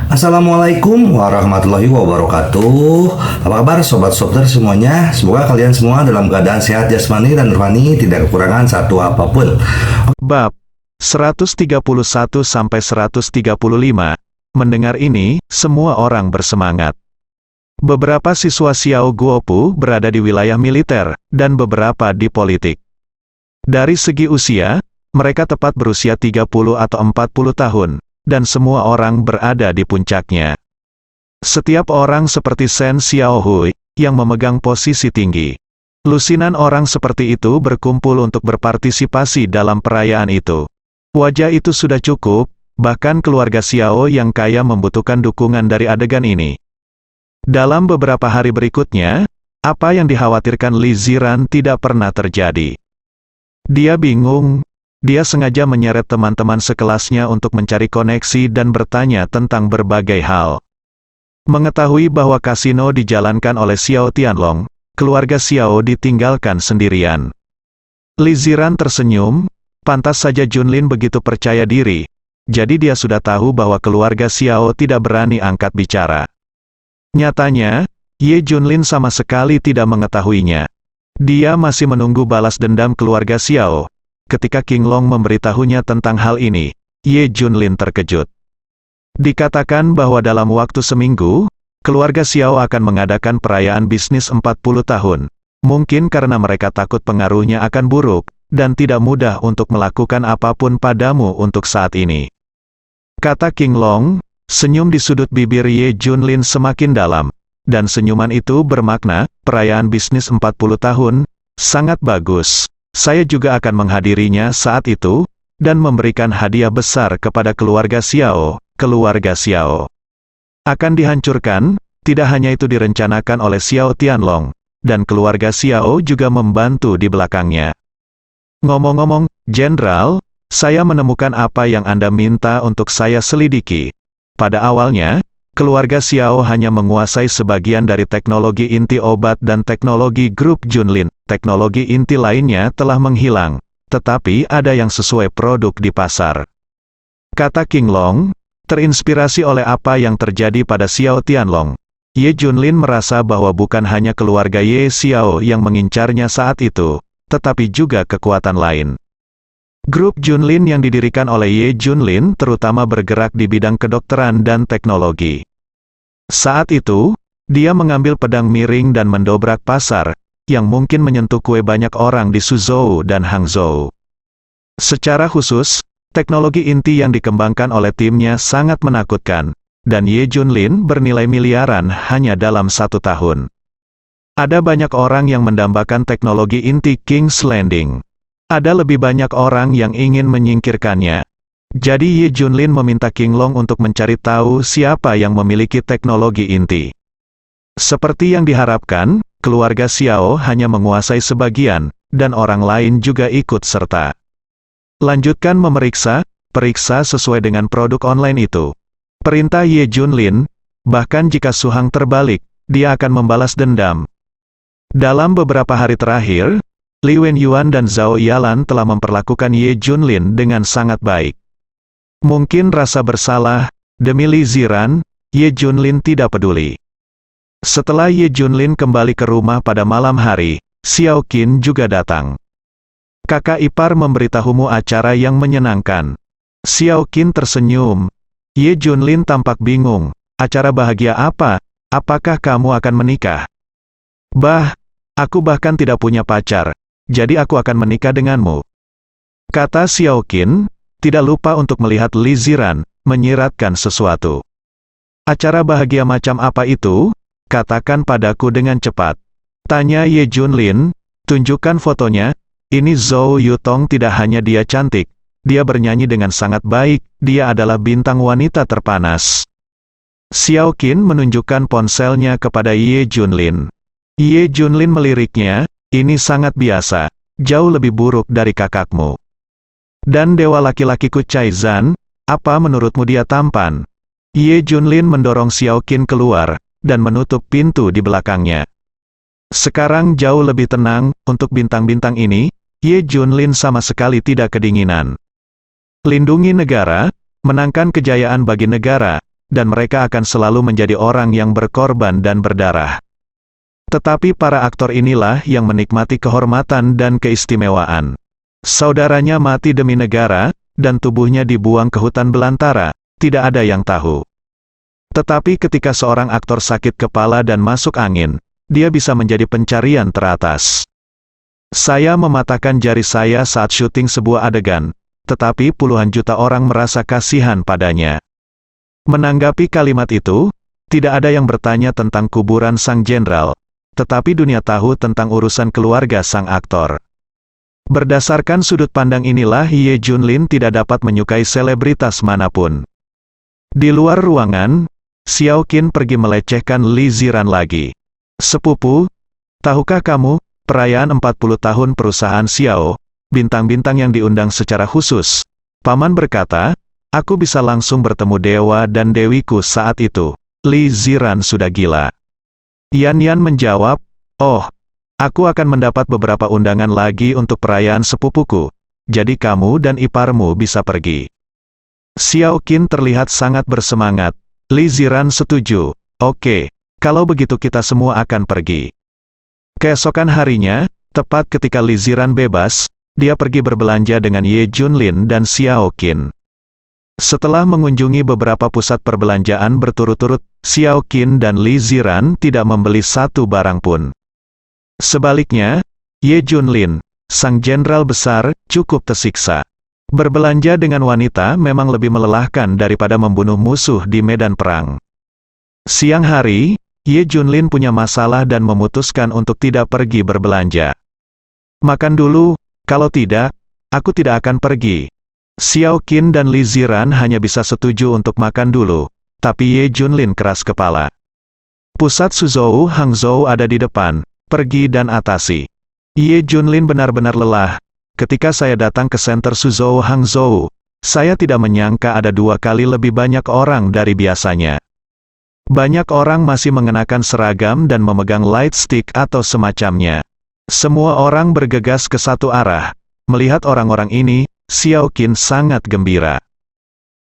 Assalamualaikum warahmatullahi wabarakatuh. Apa kabar sobat Softer semuanya? Semoga kalian semua dalam keadaan sehat jasmani dan rohani, tidak kekurangan satu apapun. Bab 131 sampai 135. Mendengar ini, semua orang bersemangat. Beberapa siswa Xiao Guopu berada di wilayah militer, dan beberapa di politik. Dari segi usia, mereka tepat berusia 30 atau 40 tahun, dan semua orang berada di puncaknya. Setiap orang seperti Shen Xiaohui, yang memegang posisi tinggi. Lusinan orang seperti itu berkumpul untuk berpartisipasi dalam perayaan itu. Wajah itu sudah cukup, bahkan keluarga Xiao yang kaya membutuhkan dukungan dari adegan ini. Dalam beberapa hari berikutnya, apa yang dikhawatirkan Li Ziran tidak pernah terjadi. Dia bingung. Dia sengaja menyeret teman-teman sekelasnya untuk mencari koneksi dan bertanya tentang berbagai hal. Mengetahui bahwa kasino dijalankan oleh Xiao Tianlong, keluarga Xiao ditinggalkan sendirian. Li Ziran tersenyum, pantas saja Junlin begitu percaya diri, jadi dia sudah tahu bahwa keluarga Xiao tidak berani angkat bicara. Nyatanya, Ye Junlin sama sekali tidak mengetahuinya. Dia masih menunggu balas dendam keluarga Xiao. Ketika King Long memberitahunya tentang hal ini, Ye Junlin terkejut. Dikatakan bahwa dalam waktu seminggu, keluarga Xiao akan mengadakan perayaan bisnis 40 tahun. Mungkin karena mereka takut pengaruhnya akan buruk, dan tidak mudah untuk melakukan apapun padamu untuk saat ini. Kata King Long, senyum di sudut bibir Ye Junlin semakin dalam, dan senyuman itu bermakna, perayaan bisnis 40 tahun, sangat bagus. Saya juga akan menghadirinya saat itu, dan memberikan hadiah besar kepada keluarga Xiao. Keluarga Xiao akan dihancurkan, tidak hanya itu direncanakan oleh Xiao Tianlong, dan keluarga Xiao juga membantu di belakangnya. Ngomong-ngomong, Jenderal, saya menemukan apa yang Anda minta untuk saya selidiki. Pada awalnya, keluarga Xiao hanya menguasai sebagian dari teknologi inti obat dan teknologi grup Junlin. Teknologi inti lainnya telah menghilang, tetapi ada yang sesuai produk di pasar. Kata King Long, terinspirasi oleh apa yang terjadi pada Xiao Tianlong, Ye Junlin merasa bahwa bukan hanya keluarga Ye Xiao yang mengincarnya saat itu, tetapi juga kekuatan lain. Grup Junlin yang didirikan oleh Ye Junlin terutama bergerak di bidang kedokteran dan teknologi. Saat itu, dia mengambil pedang miring dan mendobrak pasar, yang mungkin menyentuh kue banyak orang di Suzhou dan Hangzhou. Secara khusus, teknologi inti yang dikembangkan oleh timnya sangat menakutkan, dan Ye Junlin bernilai miliaran hanya dalam 1 tahun. Ada banyak orang yang mendambakan teknologi inti King's Landing. Ada lebih banyak orang yang ingin menyingkirkannya. Jadi Ye Junlin meminta King Long untuk mencari tahu siapa yang memiliki teknologi inti. Seperti yang diharapkan, keluarga Xiao hanya menguasai sebagian, dan orang lain juga ikut serta. Lanjutkan memeriksa, periksa sesuai dengan produk online itu. Perintah Ye Junlin, bahkan jika Su Hang terbalik, dia akan membalas dendam. Dalam beberapa hari terakhir, Li Wenyuan dan Zhao Yalan telah memperlakukan Ye Junlin dengan sangat baik. Mungkin rasa bersalah, demi Li Ziran, Ye Junlin tidak peduli. Setelah Ye Junlin kembali ke rumah pada malam hari, Xiao Qin juga datang. Kakak ipar memberitahumu acara yang menyenangkan. Xiao Qin tersenyum. Ye Junlin tampak bingung. Acara bahagia apa? Apakah kamu akan menikah? Aku bahkan tidak punya pacar. Jadi aku akan menikah denganmu. Kata Xiao Qin, tidak lupa untuk melihat Li Ziran, menyiratkan sesuatu. Acara bahagia macam apa itu? Katakan padaku dengan cepat. Tanya Ye Junlin, tunjukkan fotonya. Ini Zhou Yutong, tidak hanya dia cantik, dia bernyanyi dengan sangat baik, dia adalah bintang wanita terpanas. Xiao Qin menunjukkan ponselnya kepada Ye Junlin. Ye Junlin meliriknya, ini sangat biasa, jauh lebih buruk dari kakakmu. Dan dewa laki-lakiku Cai Zan, apa menurutmu dia tampan? Ye Junlin mendorong Xiao Qin keluar, dan menutup pintu di belakangnya. Sekarang jauh lebih tenang, untuk bintang-bintang ini, Ye Junlin sama sekali tidak kedinginan. Lindungi negara, menangkan kejayaan bagi negara, dan mereka akan selalu menjadi orang yang berkorban dan berdarah. Tetapi para aktor inilah yang menikmati kehormatan dan keistimewaan. Saudaranya mati demi negara, dan tubuhnya dibuang ke hutan belantara, tidak ada yang tahu. Tetapi ketika seorang aktor sakit kepala dan masuk angin, dia bisa menjadi pencarian teratas. Saya mematahkan jari saya saat syuting sebuah adegan, tetapi puluhan juta orang merasa kasihan padanya. Menanggapi kalimat itu, tidak ada yang bertanya tentang kuburan sang jenderal, tetapi dunia tahu tentang urusan keluarga sang aktor. Berdasarkan sudut pandang inilah Ye Junlin tidak dapat menyukai selebritas manapun. Di luar ruangan, Xiao Qin pergi melecehkan Li Ziran lagi. "Sepupu, tahukah kamu, perayaan 40 tahun perusahaan Xiao, bintang-bintang yang diundang secara khusus." Paman berkata, "Aku bisa langsung bertemu dewa dan dewiku saat itu." Li Ziran sudah gila. Yan Yan menjawab, "Oh, aku akan mendapat beberapa undangan lagi untuk perayaan sepupuku, jadi kamu dan iparmu bisa pergi." Xiao Qin terlihat sangat bersemangat. Li Ziran setuju. "Oke, kalau begitu kita semua akan pergi." Keesokan harinya, tepat ketika Li Ziran bebas, dia pergi berbelanja dengan Ye Junlin dan Xiao Qin. Setelah mengunjungi beberapa pusat perbelanjaan berturut-turut, Xiao Qin dan Li Ziran tidak membeli satu barang pun. Sebaliknya, Ye Junlin, sang jenderal besar, cukup tersiksa. Berbelanja dengan wanita memang lebih melelahkan daripada membunuh musuh di medan perang. Siang hari, Ye Junlin punya masalah dan memutuskan untuk tidak pergi berbelanja. "Makan dulu, kalau tidak, aku tidak akan pergi." Xiao Qin dan Li Ziran hanya bisa setuju untuk makan dulu, tapi Ye Junlin keras kepala. "Pusat Suzhou Hangzhou ada di depan. Pergi dan atasi." Ye Junlin benar-benar lelah. "Ketika saya datang ke center Suzhou Hangzhou, saya tidak menyangka ada 2 kali lebih banyak orang dari biasanya. Banyak orang masih mengenakan seragam dan memegang light stick atau semacamnya. Semua orang bergegas ke satu arah. Melihat orang-orang ini, Xiao Qin sangat gembira.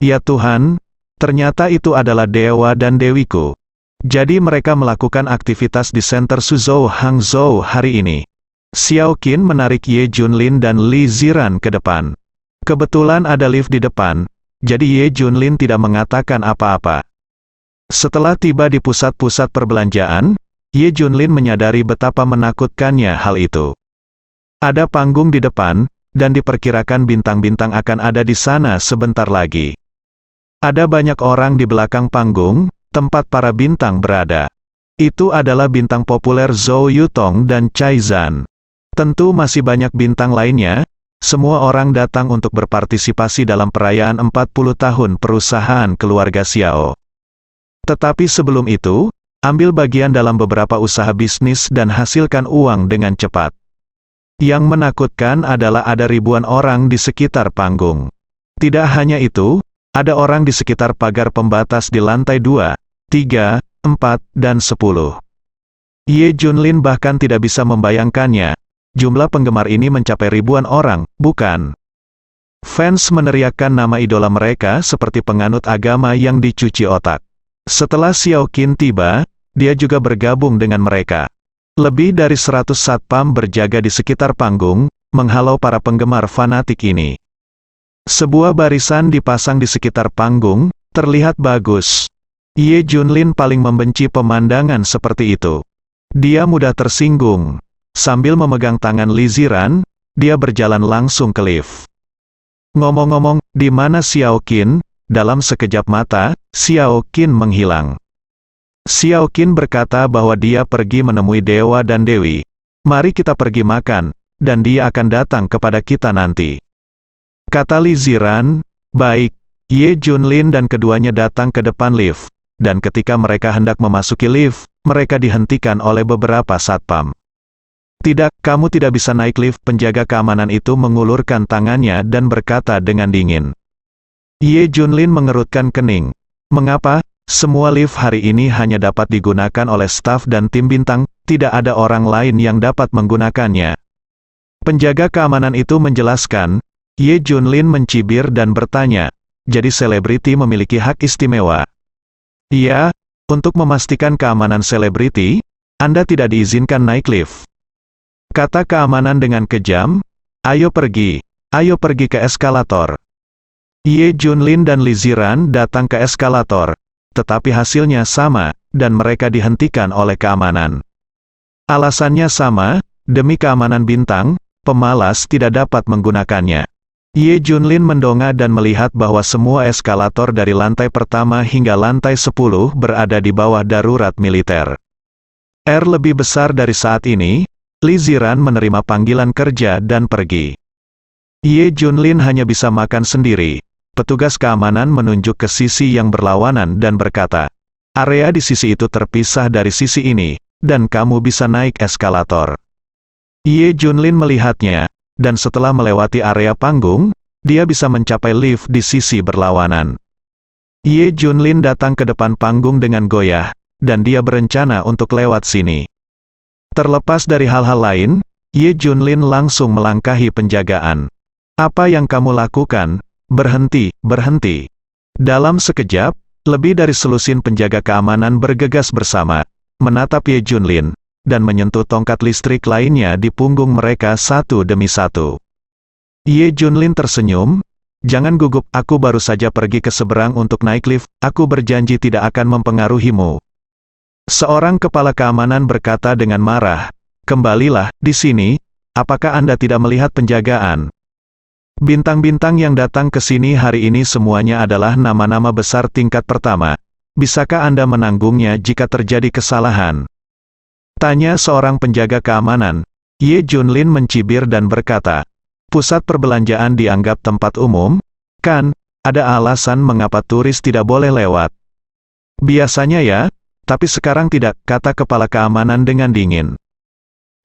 Ya Tuhan, ternyata itu adalah dewa dan dewiku. Jadi mereka melakukan aktivitas di center Suzhou Hangzhou hari ini." Xiao Qin menarik Ye Junlin dan Li Ziran ke depan. Kebetulan ada lift di depan, jadi Ye Junlin tidak mengatakan apa-apa. Setelah tiba di pusat-pusat perbelanjaan, Ye Junlin menyadari betapa menakutkannya hal itu. Ada panggung di depan, dan diperkirakan bintang-bintang akan ada di sana sebentar lagi. Ada banyak orang di belakang panggung, tempat para bintang berada. Itu adalah bintang populer Zhou Yutong dan Cai Zan. Tentu masih banyak bintang lainnya, semua orang datang untuk berpartisipasi dalam perayaan 40 tahun perusahaan keluarga Xiao. Tetapi sebelum itu, ambil bagian dalam beberapa usaha bisnis dan hasilkan uang dengan cepat. Yang menakutkan adalah ada ribuan orang di sekitar panggung. Tidak hanya itu, ada orang di sekitar pagar pembatas di lantai 2, 3, 4, dan 10. Ye Junlin bahkan tidak bisa membayangkannya. Jumlah penggemar ini mencapai ribuan orang, bukan? Fans meneriakkan nama idola mereka seperti penganut agama yang dicuci otak. Setelah Xiao Qin tiba, dia juga bergabung dengan mereka. Lebih dari 100 satpam berjaga di sekitar panggung, menghalau para penggemar fanatik ini. Sebuah barisan dipasang di sekitar panggung, terlihat bagus. Ye Junlin paling membenci pemandangan seperti itu. Dia mudah tersinggung. Sambil memegang tangan Li Ziran, dia berjalan langsung ke lift. Ngomong-ngomong, di mana Xiao Qin? Dalam sekejap mata, Xiao Qin menghilang. Xiao Qin berkata bahwa dia pergi menemui dewa dan dewi. "Mari kita pergi makan, dan dia akan datang kepada kita nanti." Kata Li Ziran, "Baik." Ye Junlin dan keduanya datang ke depan lift. Dan ketika mereka hendak memasuki lift, mereka dihentikan oleh beberapa satpam. "Tidak, kamu tidak bisa naik lift." Penjaga keamanan itu mengulurkan tangannya dan berkata dengan dingin. Ye Junlin mengerutkan kening. "Mengapa? Semua lift hari ini hanya dapat digunakan oleh staf dan tim bintang, tidak ada orang lain yang dapat menggunakannya." Penjaga keamanan itu menjelaskan. Ye Junlin mencibir dan bertanya, "Jadi selebriti memiliki hak istimewa?" Iya, untuk memastikan keamanan selebriti, Anda tidak diizinkan naik lift. Kata keamanan dengan kejam, ayo pergi ke eskalator. Ye Junlin dan Li Ziran datang ke eskalator, tetapi hasilnya sama, dan mereka dihentikan oleh keamanan. Alasannya sama, demi keamanan bintang, pemalas tidak dapat menggunakannya. Ye Junlin mendongak dan melihat bahwa semua eskalator dari lantai pertama hingga lantai 10 berada di bawah darurat militer. Lebih besar dari saat ini, Li Ziran menerima panggilan kerja dan pergi. Ye Junlin hanya bisa makan sendiri. Petugas keamanan menunjuk ke sisi yang berlawanan dan berkata, area di sisi itu terpisah dari sisi ini, dan kamu bisa naik eskalator. Ye Junlin melihatnya, dan setelah melewati area panggung, dia bisa mencapai lift di sisi berlawanan. Ye Junlin datang ke depan panggung dengan goyah, dan dia berencana untuk lewat sini. Terlepas dari hal-hal lain, Ye Junlin langsung melangkahi penjagaan. Apa yang kamu lakukan? Berhenti, berhenti. Dalam sekejap, lebih dari selusin penjaga keamanan bergegas bersama, menatap Ye Junlin, dan menyentuh tongkat listrik lainnya di punggung mereka satu demi satu. Ye Junlin tersenyum, jangan gugup, aku baru saja pergi ke seberang untuk naik lift, aku berjanji tidak akan mempengaruhimu. Seorang kepala keamanan berkata dengan marah, kembalilah, di sini, apakah Anda tidak melihat penjagaan? Bintang-bintang yang datang ke sini hari ini semuanya adalah nama-nama besar tingkat pertama. Bisakah Anda menanggungnya jika terjadi kesalahan? Tanya seorang penjaga keamanan. Ye Junlin mencibir dan berkata, pusat perbelanjaan dianggap tempat umum, kan? Ada alasan mengapa turis tidak boleh lewat. Biasanya ya, tapi sekarang tidak, kata kepala keamanan dengan dingin.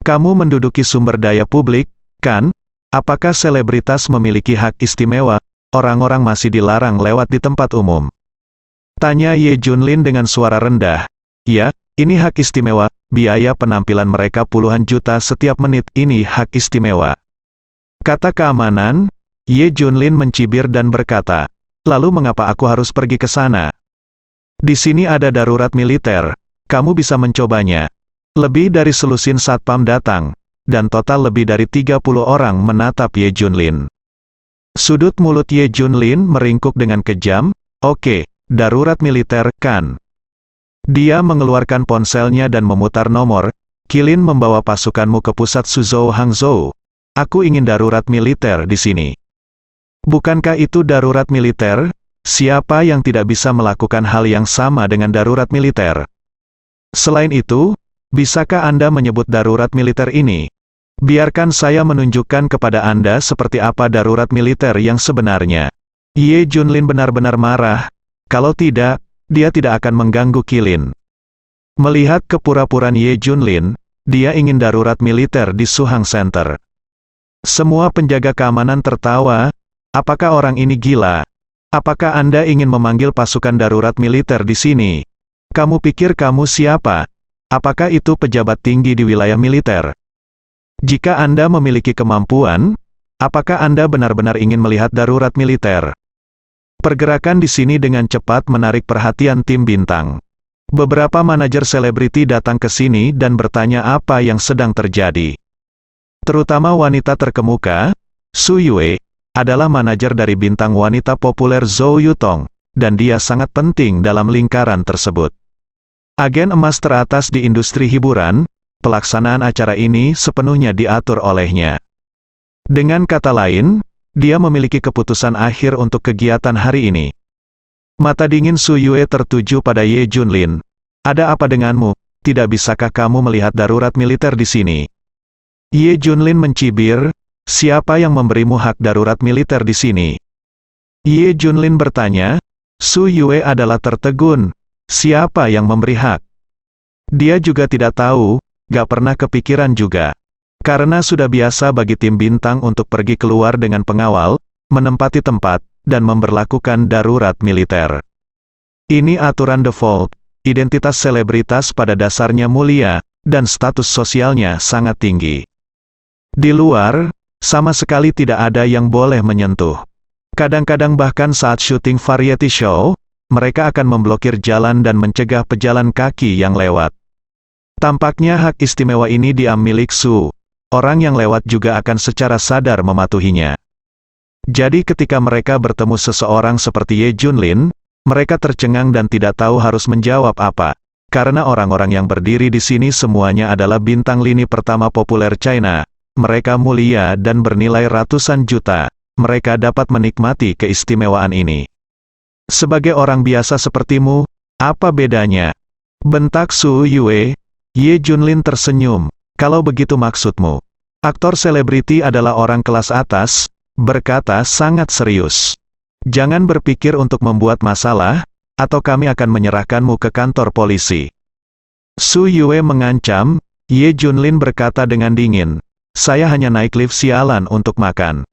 Kamu menduduki sumber daya publik, kan? Apakah selebritas memiliki hak istimewa? Orang-orang masih dilarang lewat di tempat umum. Tanya Ye Junlin dengan suara rendah. Ya, ini hak istimewa, biaya penampilan mereka puluhan juta setiap menit, ini hak istimewa. Kata keamanan, Ye Junlin mencibir dan berkata, lalu mengapa aku harus pergi ke sana? Di sini ada darurat militer, kamu bisa mencobanya. Lebih dari selusin satpam datang, dan total lebih dari 30 orang menatap Ye Junlin. Sudut mulut Ye Junlin meringkuk dengan kejam, oke, darurat militer, kan? Dia mengeluarkan ponselnya dan memutar nomor, Qilin membawa pasukanmu ke pusat Suzhou Hangzhou. Aku ingin darurat militer di sini. Bukankah itu darurat militer? Siapa yang tidak bisa melakukan hal yang sama dengan darurat militer? Selain itu, bisakah Anda menyebut darurat militer ini? Biarkan saya menunjukkan kepada Anda seperti apa darurat militer yang sebenarnya. Ye Junlin benar-benar marah. Kalau tidak, dia tidak akan mengganggu Qilin. Melihat kepura-puraan Ye Junlin, dia ingin darurat militer di Suhang Center. Semua penjaga keamanan tertawa. Apakah orang ini gila? Apakah Anda ingin memanggil pasukan darurat militer di sini? Kamu pikir kamu siapa? Apakah itu pejabat tinggi di wilayah militer? Jika Anda memiliki kemampuan, apakah Anda benar-benar ingin melihat darurat militer? Pergerakan di sini dengan cepat menarik perhatian tim bintang. Beberapa manajer selebriti datang ke sini dan bertanya apa yang sedang terjadi. Terutama wanita terkemuka, Su Yue, adalah manajer dari bintang wanita populer Zhou Yutong, dan dia sangat penting dalam lingkaran tersebut. Agen emas teratas di industri hiburan, pelaksanaan acara ini sepenuhnya diatur olehnya. Dengan kata lain, dia memiliki keputusan akhir untuk kegiatan hari ini. Mata dingin Su Yue tertuju pada Ye Junlin. Ada apa denganmu? Tidak bisakah kamu melihat darurat militer di sini? Ye Junlin mencibir, siapa yang memberimu hak darurat militer di sini? Ye Junlin bertanya, Su Yue adalah tertegun. Siapa yang memberi hak? Dia juga tidak tahu. Gak pernah kepikiran juga. Karena sudah biasa bagi tim bintang untuk pergi keluar dengan pengawal, menempati tempat, dan memberlakukan darurat militer. Ini aturan default, identitas selebritas pada dasarnya mulia, dan status sosialnya sangat tinggi. Di luar, sama sekali tidak ada yang boleh menyentuh. Kadang-kadang bahkan saat syuting variety show, mereka akan memblokir jalan dan mencegah pejalan kaki yang lewat. Tampaknya hak istimewa ini diambil milik Su. Orang yang lewat juga akan secara sadar mematuhinya. Jadi ketika mereka bertemu seseorang seperti Ye Junlin, mereka tercengang dan tidak tahu harus menjawab apa. Karena orang-orang yang berdiri di sini semuanya adalah bintang lini pertama populer China. Mereka mulia dan bernilai ratusan juta. Mereka dapat menikmati keistimewaan ini. Sebagai orang biasa sepertimu, apa bedanya? Bentak Su Yue. Ye Junlin tersenyum. Kalau begitu maksudmu. Aktor selebriti adalah orang kelas atas, berkata sangat serius. Jangan berpikir untuk membuat masalah, atau kami akan menyerahkanmu ke kantor polisi. Su Yue mengancam. Ye Junlin berkata dengan dingin. Saya hanya naik lift sialan untuk makan.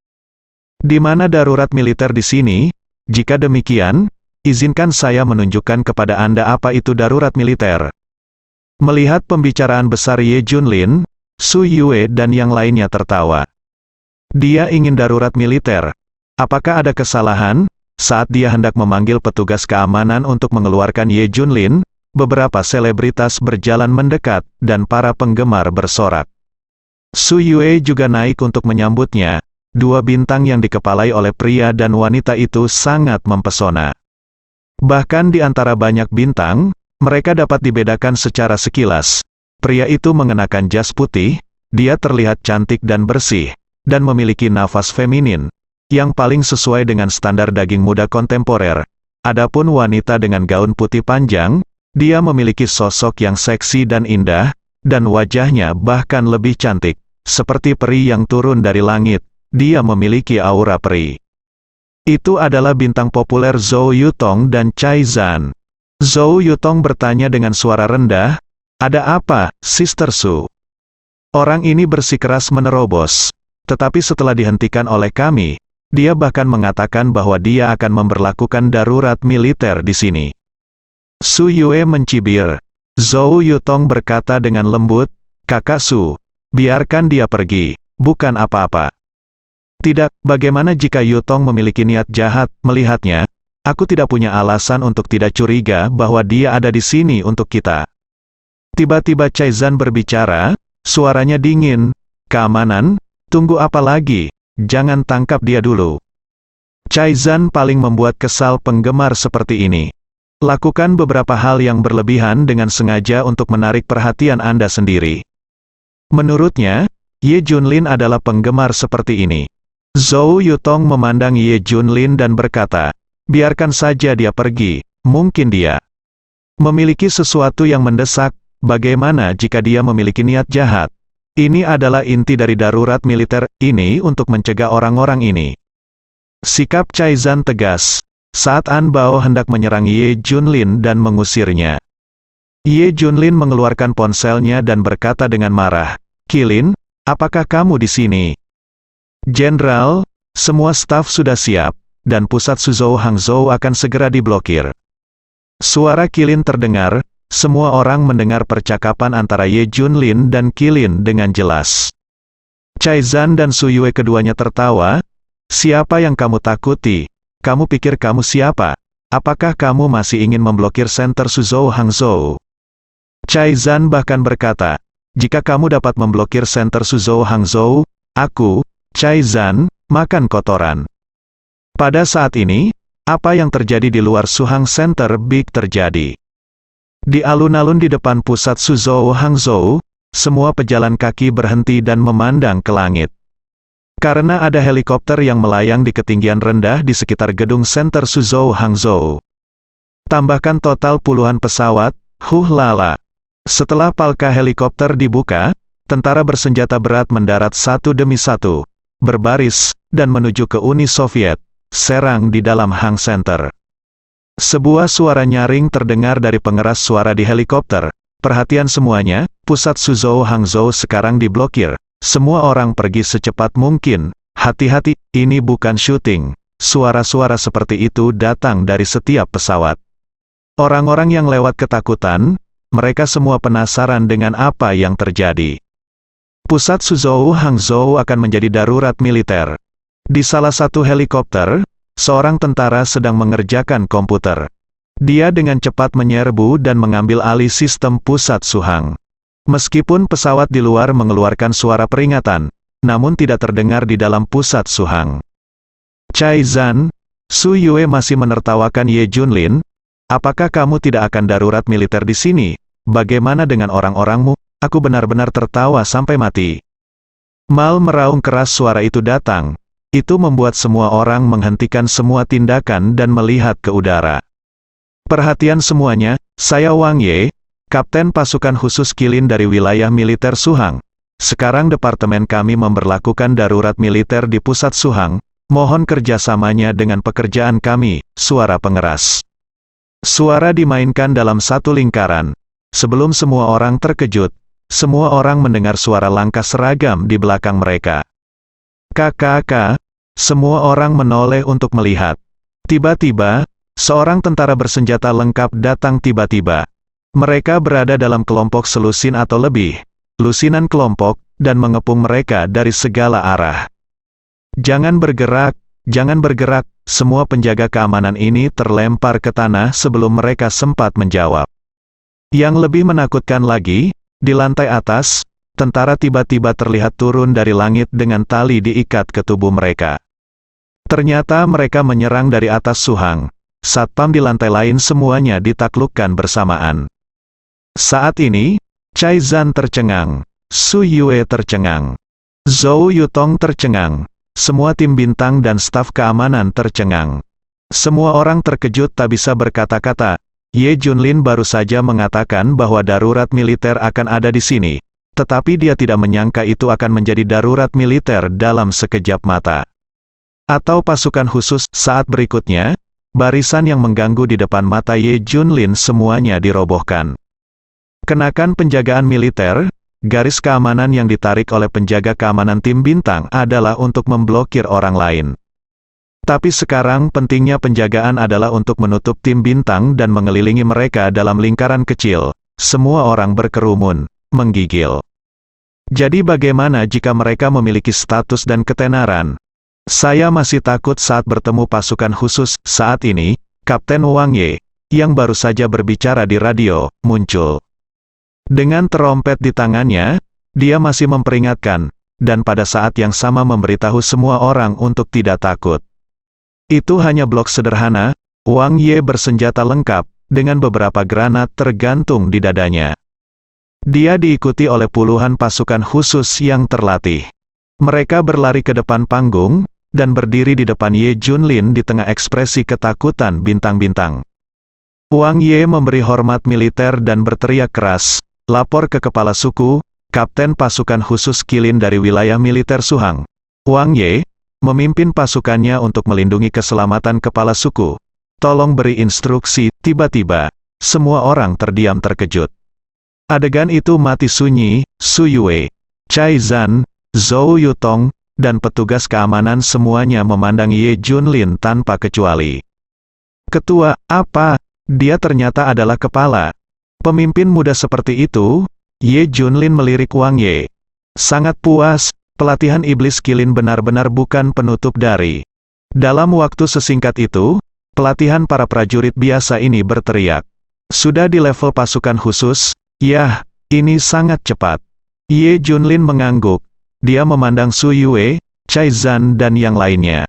Di mana darurat militer di sini? Jika demikian, izinkan saya menunjukkan kepada Anda apa itu darurat militer. Melihat pembicaraan besar Ye Junlin, Su Yue dan yang lainnya tertawa. Dia ingin darurat militer. Apakah ada kesalahan? Saat dia hendak memanggil petugas keamanan untuk mengeluarkan Ye Junlin, beberapa selebritas berjalan mendekat, dan para penggemar bersorak. Su Yue juga naik untuk menyambutnya. Dua bintang yang dikepalai oleh pria dan wanita itu sangat mempesona. Bahkan di antara banyak bintang, mereka dapat dibedakan secara sekilas. Pria itu mengenakan jas putih, dia terlihat cantik dan bersih, dan memiliki nafas feminin, yang paling sesuai dengan standar daging muda kontemporer. Adapun wanita dengan gaun putih panjang, dia memiliki sosok yang seksi dan indah, dan wajahnya bahkan lebih cantik, seperti peri yang turun dari langit. Dia memiliki aura peri. Itu adalah bintang populer Zhou Yutong dan Cai Zan. Zhou Yutong bertanya dengan suara rendah, "Ada apa, Sister Su?" Orang ini bersikeras menerobos. Tetapi setelah dihentikan oleh kami, dia bahkan mengatakan bahwa dia akan memberlakukan darurat militer di sini. Su Yue mencibir. Zhou Yutong berkata dengan lembut, "Kakak Su, biarkan dia pergi, bukan apa-apa." Tidak, bagaimana jika Yutong memiliki niat jahat? Melihatnya, aku tidak punya alasan untuk tidak curiga bahwa dia ada di sini untuk kita. Tiba-tiba Cai Zan berbicara, suaranya dingin. "Keamanan? Tunggu apa lagi? Jangan tangkap dia dulu." Cai Zan paling membuat kesal penggemar seperti ini. Lakukan beberapa hal yang berlebihan dengan sengaja untuk menarik perhatian Anda sendiri. Menurutnya, Ye Junlin adalah penggemar seperti ini. Zhou Yutong memandang Ye Junlin dan berkata, "Biarkan saja dia pergi, mungkin dia memiliki sesuatu yang mendesak. Bagaimana jika dia memiliki niat jahat? Ini adalah inti dari darurat militer ini untuk mencegah orang-orang ini." Sikap Cai Zan tegas. Saat An Bao hendak menyerang Ye Junlin dan mengusirnya, Ye Junlin mengeluarkan ponselnya dan berkata dengan marah, "Qilin, apakah kamu di sini?" "Jenderal, semua staf sudah siap, dan pusat Suzhou Hangzhou akan segera diblokir." Suara Qilin terdengar, semua orang mendengar percakapan antara Ye Junlin dan Qilin dengan jelas. Cai Zan dan Su Yue keduanya tertawa. "Siapa yang kamu takuti? Kamu pikir kamu siapa? Apakah kamu masih ingin memblokir center Suzhou Hangzhou?" Cai Zan bahkan berkata, "Jika kamu dapat memblokir center Suzhou Hangzhou, aku, Cai Zan, makan kotoran." Pada saat ini, apa yang terjadi di luar Suhang Center Big terjadi. Di alun-alun di depan pusat Suzhou Hangzhou, semua pejalan kaki berhenti dan memandang ke langit. Karena ada helikopter yang melayang di ketinggian rendah di sekitar gedung Center Suzhou Hangzhou. Tambahkan total puluhan pesawat, lala. Setelah palka helikopter dibuka, tentara bersenjata berat mendarat satu demi satu, berbaris, dan menuju ke Uni Soviet, serang di dalam Hang Center. Sebuah suara nyaring terdengar dari pengeras suara di helikopter. "Perhatian semuanya, pusat Suzhou Hangzhou sekarang diblokir. Semua orang pergi secepat mungkin. Hati-hati, ini bukan syuting." Suara-suara seperti itu datang dari setiap pesawat. Orang-orang yang lewat ketakutan, mereka semua penasaran dengan apa yang terjadi. Pusat Suzhou Hangzhou akan menjadi darurat militer. Di salah satu helikopter, seorang tentara sedang mengerjakan komputer. Dia dengan cepat menyerbu dan mengambil alih sistem pusat Suhang. Meskipun pesawat di luar mengeluarkan suara peringatan, namun tidak terdengar di dalam pusat Suhang. Cai Zan, Su Yue masih menertawakan Ye Junlin. Apakah kamu tidak akan darurat militer di sini? Bagaimana dengan orang-orangmu? Aku benar-benar tertawa sampai mati. Mal meraung keras suara itu datang. Itu membuat semua orang menghentikan semua tindakan dan melihat ke udara. Perhatian semuanya, saya Wang Ye, Kapten Pasukan Khusus Kilin dari wilayah militer Suhang. Sekarang departemen kami memberlakukan darurat militer di pusat Suhang. Mohon kerjasamanya dengan pekerjaan kami. Suara pengeras. Suara dimainkan dalam satu lingkaran. Sebelum semua orang terkejut, semua orang mendengar suara langkah seragam di belakang mereka. Kakak, semua orang menoleh untuk melihat. Tiba-tiba, seorang tentara bersenjata lengkap datang tiba-tiba. Mereka berada dalam kelompok selusin atau lebih, lusinan kelompok, dan mengepung mereka dari segala arah. Jangan bergerak, semua penjaga keamanan ini terlempar ke tanah sebelum mereka sempat menjawab. Yang lebih menakutkan lagi, di lantai atas, tentara tiba-tiba terlihat turun dari langit dengan tali diikat ke tubuh mereka. Ternyata mereka menyerang dari atas Suhang. Satpam di lantai lain semuanya ditaklukkan bersamaan. Saat ini, Cai Zan tercengang, Su Yue tercengang, Zhou Yutong tercengang, semua tim bintang dan staf keamanan tercengang. Semua orang terkejut tak bisa berkata-kata. Ye Junlin baru saja mengatakan bahwa darurat militer akan ada di sini, tetapi dia tidak menyangka itu akan menjadi darurat militer dalam sekejap mata. Atau pasukan khusus. Saat berikutnya, barisan yang mengganggu di depan mata Ye Junlin semuanya dirobohkan. Kenakan penjagaan militer, garis keamanan yang ditarik oleh penjaga keamanan tim bintang adalah untuk memblokir orang lain. Tapi sekarang pentingnya penjagaan adalah untuk menutup tim bintang dan mengelilingi mereka dalam lingkaran kecil. Semua orang berkerumun, menggigil. Jadi bagaimana jika mereka memiliki status dan ketenaran? Saya masih takut saat bertemu pasukan khusus. Saat ini, Kapten Wang Ye, yang baru saja berbicara di radio, muncul. Dengan terompet di tangannya, dia masih memperingatkan, dan pada saat yang sama memberitahu semua orang untuk tidak takut. Itu hanya blok sederhana. Wang Ye bersenjata lengkap, dengan beberapa granat tergantung di dadanya. Dia diikuti oleh puluhan pasukan khusus yang terlatih. Mereka berlari ke depan panggung, dan berdiri di depan Ye Junlin di tengah ekspresi ketakutan bintang-bintang. Wang Ye memberi hormat militer dan berteriak keras, lapor ke kepala suku, Kapten Pasukan Khusus Kilin dari wilayah militer Suhang. Wang Ye memimpin pasukannya untuk melindungi keselamatan kepala suku. Tolong beri instruksi. Tiba-tiba, semua orang terdiam terkejut. Adegan itu mati sunyi. Su Yue, Cai Zan, Zhou Yutong, dan petugas keamanan semuanya memandang Ye Junlin tanpa kecuali. Ketua, apa? Dia ternyata adalah kepala. Pemimpin muda seperti itu. Ye Junlin melirik Wang Ye. Sangat puas. Pelatihan iblis Kilin benar-benar bukan penutup dari. Dalam waktu sesingkat itu, pelatihan para prajurit biasa ini berteriak. Sudah di level pasukan khusus? Yah, ini sangat cepat. Ye Junlin mengangguk. Dia memandang Su Yue, Cai Zan dan yang lainnya.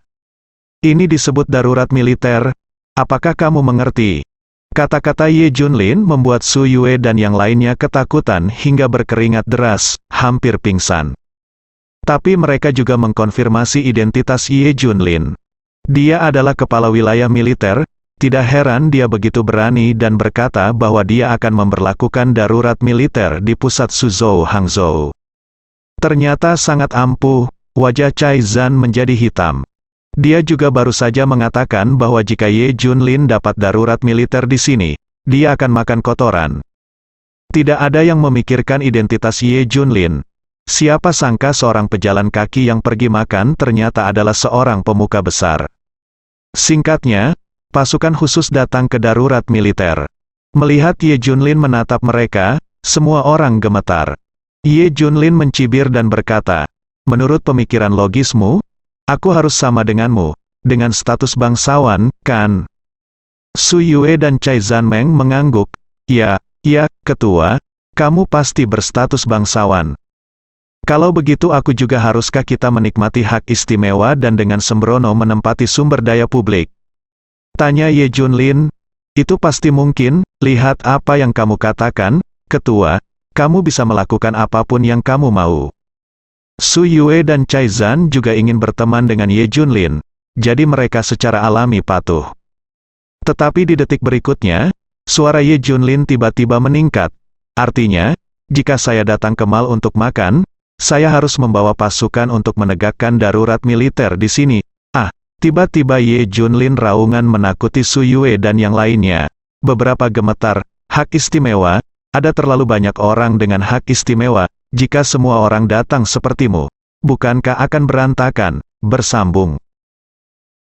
Ini disebut darurat militer. Apakah kamu mengerti? Kata-kata Ye Junlin membuat Su Yue dan yang lainnya ketakutan hingga berkeringat deras, hampir pingsan. Tapi mereka juga mengkonfirmasi identitas Ye Junlin. Dia adalah kepala wilayah militer. Tidak heran dia begitu berani dan berkata bahwa dia akan memberlakukan darurat militer di pusat Suzhou Hangzhou. Ternyata sangat ampuh. Wajah Cai Zan menjadi hitam. Dia juga baru saja mengatakan bahwa jika Ye Junlin dapat darurat militer di sini, dia akan makan kotoran. Tidak ada yang memikirkan identitas Ye Junlin. Siapa sangka seorang pejalan kaki yang pergi makan ternyata adalah seorang pemuka besar. Singkatnya, pasukan khusus datang ke darurat militer. Melihat Ye Junlin menatap mereka, semua orang gemetar. Ye Junlin mencibir dan berkata, menurut pemikiran logismu, aku harus sama denganmu, dengan status bangsawan, kan? Su Yue dan Cai Zanmeng mengangguk. Ya, ketua, kamu pasti berstatus bangsawan. Kalau begitu aku juga haruskah kita menikmati hak istimewa dan dengan sembrono menempati sumber daya publik? Tanya Ye Junlin. Itu pasti mungkin, lihat apa yang kamu katakan, ketua, kamu bisa melakukan apapun yang kamu mau. Su Yue dan Cai Zan juga ingin berteman dengan Ye Junlin, jadi mereka secara alami patuh. Tetapi di detik berikutnya, suara Ye Junlin tiba-tiba meningkat. Artinya, jika saya datang ke Mal untuk makan, saya harus membawa pasukan untuk menegakkan darurat militer di sini. Tiba-tiba Ye Junlin raungan menakuti Su Yue dan yang lainnya. Beberapa gemetar, hak istimewa, ada terlalu banyak orang dengan hak istimewa, jika semua orang datang sepertimu, bukankah akan berantakan, bersambung.